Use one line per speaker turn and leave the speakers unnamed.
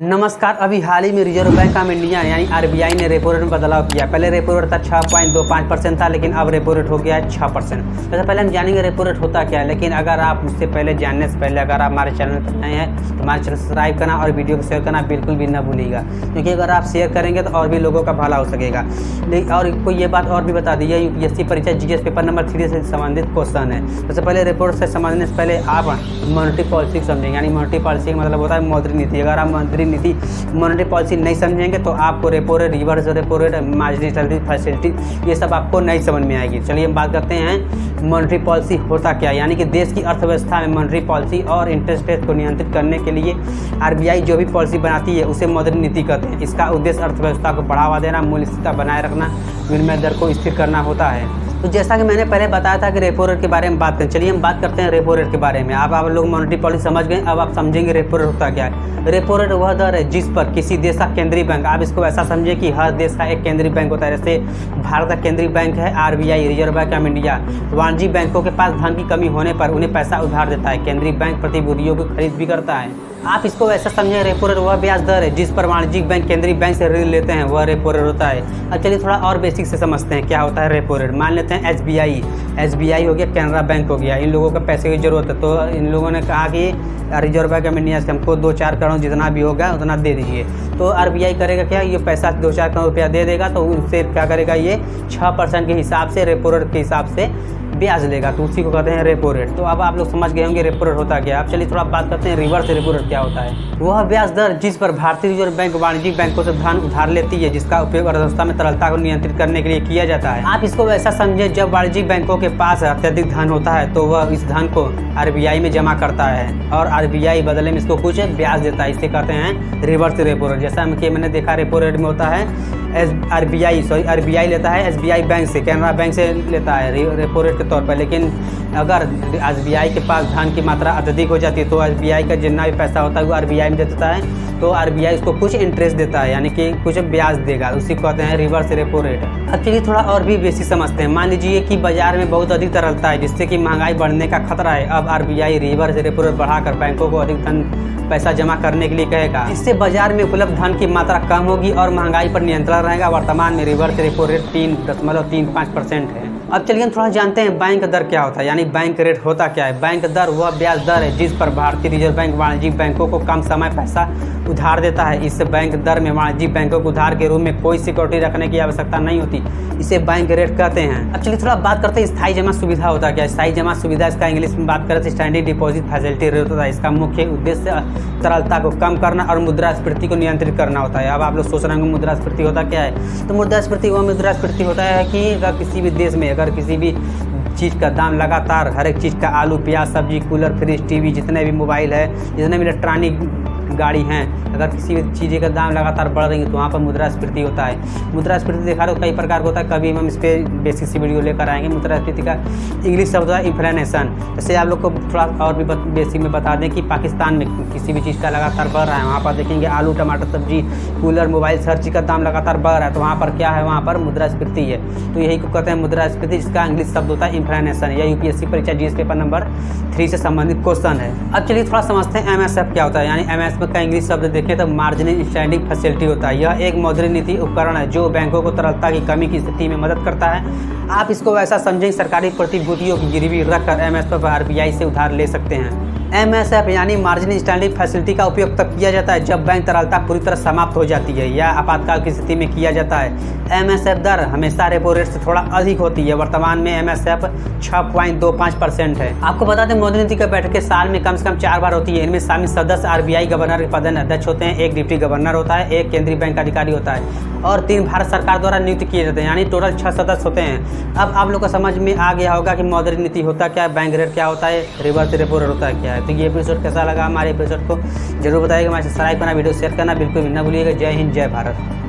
नमस्कार। अभी हाल ही में रिजर्व बैंक ऑफ इंडिया यानी आरबीआई ने रेपो रेट में बदलाव किया। पहले रेपो रेट था 6.25% था, लेकिन अब रेपो रेट हो गया है 6%। वैसे पहले हम जानेंगे रेपो रेट होता क्या है, लेकिन अगर आप उससे पहले जानने से पहले अगर आप हमारे चैनल पर नए हैं तो हमारे चैनल सब्सक्राइब करना और वीडियो को शेयर करना बिल्कुल भी ना भूलिएगा, क्योंकि अगर आप शेयर करेंगे तो और भी लोगों का भला हो सकेगा। और कोई ये बात और भी बता दीजिए, यूपीएससी परीक्षा जीएस पेपर नंबर 3 से संबंधित क्वेश्चन है। सबसे पहले रेपो रेट से समझने से पहले आप मॉनेटरी पॉलिसी समझेंगे, यानी मॉनेटरी पॉलिसी का मतलब होता है मौद्रिक नीति। अगर आप मॉनेटरी पॉलिसी नहीं समझेंगे तो आपको repo rate, reverse repo rate, marginal salary facility, ये सब आपको नहीं समझ में आएगी। चलिए हम बात करते हैं मॉनेटरी पॉलिसी होता क्या है। यानी कि देश की अर्थव्यवस्था में मॉनेटरी पॉलिसी और इंटरेस्ट रेट को नियंत्रित करने के लिए आरबीआई जो भी पॉलिसी बनाती है उसे मौद्रिक नीति कहते हैं। इसका उद्देश्य अर्थव्यवस्था को बढ़ावा देना, मूल्य स्थिरता बनाए रखना, विनिमय दर को स्थिर करना होता है। तो जैसा कि मैंने पहले बताया था कि रेपो रेट के बारे में बात करें, चलिए हम बात करते हैं रेपो रेट के बारे में। अब आप लोग मॉनेटरी पॉलिसी समझ गए, अब आप समझेंगे रेपो रेट होता क्या है। रेपो रेट वह दर है जिस पर किसी देश का केंद्रीय बैंक, आप इसको ऐसा समझे कि हर देश का एक केंद्रीय बैंक होता है। जैसे भारत का केंद्रीय बैंक है RBI, reserve bank of India. वाणिज्यिक बैंकों के पास धन की कमी होने पर उन्हें पैसा उधार देता है। केंद्रीय बैंक प्रतिभूतियों की खरीद भी करता है। आप इसको ऐसा समझें, रेपो रेट वह ब्याज दर है जिस पर वाणिज्यिक बैंक केंद्रीय बैंक से ऋण लेते हैं, वह रेपो रेट होता है। अब चलिए थोड़ा और बेसिक से समझते हैं क्या होता है रेपो रेट। मान लेते हैं एसबीआई हो गया, कैनरा बैंक हो गया, इन लोगों का पैसे की जरूरत है, तो इन लोगों ने कहा कि रिजर्व बैंक ऑफ इंडिया से हमको 2-4 करोड़ जितना भी होगा उतना दे दीजिए। तो आरबीआई करेगा क्या, ये पैसा 2-4 करोड़ रुपया दे देगा, तो उससे क्या करेगा, ये 6% के हिसाब से, रेपो रेट के हिसाब से ब्याज लेगा, तो उसी को कहते हैं रेपो रेट। तो अब आप लोग समझ गए होंगे रेपो रेट होता क्या। अब चलिए थोड़ा बात करते हैं रिवर्स रेपो रेट क्या होता है। वह ब्याज दर जिस पर भारतीय रिजर्व बैंक वाणिज्यिक बैंकों से धन उधार लेती है, जिसका उपयोग अर्थव्यवस्था में तरलता को नियंत्रित करने के लिए किया जाता है। आप इसको वैसा समझे, जब वाणिज्यिक बैंकों के पास अत्यधिक धन होता है तो वह इस धन को आरबीआई में जमा करता है और आरबीआई बदले में इसको कुछ ब्याज देता है। इसे कहते हैं रिवर्स रेपो रेट। जैसा कि मैंने देखा रेपो रेट में होता है आरबीआई लेता है एसबीआई बैंक से, कैनरा बैंक से लेता है रेपो रेट के तौर पर। लेकिन अगर एसबीआई के पास धन की मात्रा अत्यधिक हो जाती है तो एसबीआई का जितना भी पैसा होता है वो आरबीआई में दे देता है, तो आरबीआई उसको कुछ इंटरेस्ट देता है, यानी कि कुछ ब्याज देगा, उसी को कहते हैं रिवर्स रेपो रेट। अब चलिए थोड़ा और भी बेसिक समझते हैं। मान लीजिए कि बाजार में बहुत अधिक तरलता है जिससे कि महंगाई बढ़ने का खतरा है। अब आरबीआई रिवर्स रेपो रेट बढ़ाकर बैंकों को अधिक धन पैसा जमा करने के लिए कहेगा। इससे बाजार में उपलब्ध धन की मात्रा कम होगी और महंगाई पर नियंत्रण रहेगा। वर्तमान में रिवर्स रेपो रेट 3.35% है। अब चलिए हम थोड़ा जानते हैं बैंक दर क्या होता है, यानी बैंक रेट होता क्या है। बैंक दर वह ब्याज दर है जिस पर भारतीय रिजर्व बैंक वाणिज्यिक बैंकों को कम समय पैसा उधार देता है। इस बैंक दर में वाणिज्यिक बैंकों को उधार के रूप में कोई सिक्योरिटी रखने की आवश्यकता नहीं होती, इसे बैंक रेट कहते हैं। अब चलिए थोड़ा बात करते हैं स्थायी जमा सुविधा होता क्या है। स्थायी जमा सुविधा, इसका इंग्लिश में बात करें तो स्टैंडिंग डिपॉजिट फैसिलिटी रेट होता है। इसका मुख्य उद्देश्य तरलता को कम करना और मुद्रास्फीति को नियंत्रित करना होता है। अब आप लोग सोच रहे होंगे मुद्रास्फीति होता क्या है। तो मुद्रास्फीति होता है कि अगर किसी भी देश में अगर किसी भी चीज़ का दाम लगातार, हर एक चीज़ का, आलू प्याज सब्जी, कूलर फ्रिज टीवी, जितने भी मोबाइल है, जितने भी इलेक्ट्रॉनिक गाड़ी हैं, अगर किसी भी चीज़ का दाम लगातार बढ़ रही है तो वहाँ पर मुद्रास्फीति होता है। मुद्रास्फीति देखा तो कई प्रकार का होता है, कभी हम इस पर बेसिक सी वीडियो लेकर आएंगे। मुद्रास्फीति का इंग्लिश शब्द है इन्फ्लेशन। जैसे आप लोग को थोड़ा और भी बेसिक में बता दें कि पाकिस्तान में किसी भी चीज़ का लगातार बढ़ रहा है, वहाँ पर देखेंगे आलू टमाटर सब्जी कूलर मोबाइल हर चीज़ का दाम लगातार बढ़ रहा है, तो वहाँ पर क्या है, वहाँ पर मुद्रास्फीति है। तो यही को कहते हैं मुद्रास्फीति, जिसका इंग्लिश शब्द होता है इन्फ्लेशन। यह यूपीएससी परीक्षा जीएस पेपर नंबर 3 से संबंधित क्वेश्चन है। अब चलिए थोड़ा समझते हैं एमएसएफ क्या होता है। यानी एमएसएफ का इंग्लिश शब्द देखें तो मार्जिनल स्टैंडिंग फैसिलिटी होता है। यह एक मौद्रिक नीति उपकरण है जो बैंकों को तरलता की कमी की स्थिति में मदद करता है। आप इसको ऐसा समझें, सरकारी प्रतिभूतियों की गिरवी रखकर एमएसएफ आरबीआई से उधार ले सकते हैं। एमएसएफ यानी मार्जिनल स्टैंडिंग फैसिलिटी का उपयोग तब किया जाता है जब बैंक तरलता पूरी तरह समाप्त हो जाती है या आपातकाल की स्थिति में किया जाता है। एमएसएफ दर हमेशा रेपो रेट से थोड़ा अधिक होती है। वर्तमान में एमएसएफ 6.25% है। आपको बता दें मौद्रिक नीति की बैठकें साल में कम से कम 4 बार होती है। इनमें शामिल सदस्य आरबीआई गवर्नर के पद में अध्यक्ष होते हैं, एक डिप्टी गवर्नर होता है, एक केंद्रीय बैंक अधिकारी होता है और 3 भारत सरकार द्वारा नियुक्त किए जाते हैं, यानी टोटल 6 सदस्य होते हैं। अब आप लोग को समझ में आ गया होगा कि मौद्रिक नीति होता क्या है, बैंक रेट क्या होता है, रिवर्स रेपो रेट होता है क्या है। तो ये एपिसोड कैसा लगा, हमारे एपिसोड को जरूर बताइएगा। हमारे सब्सक्राइब करना, वीडियो शेयर करना बिल्कुल भी ना भूलिएगा। जय हिंद, जय भारत।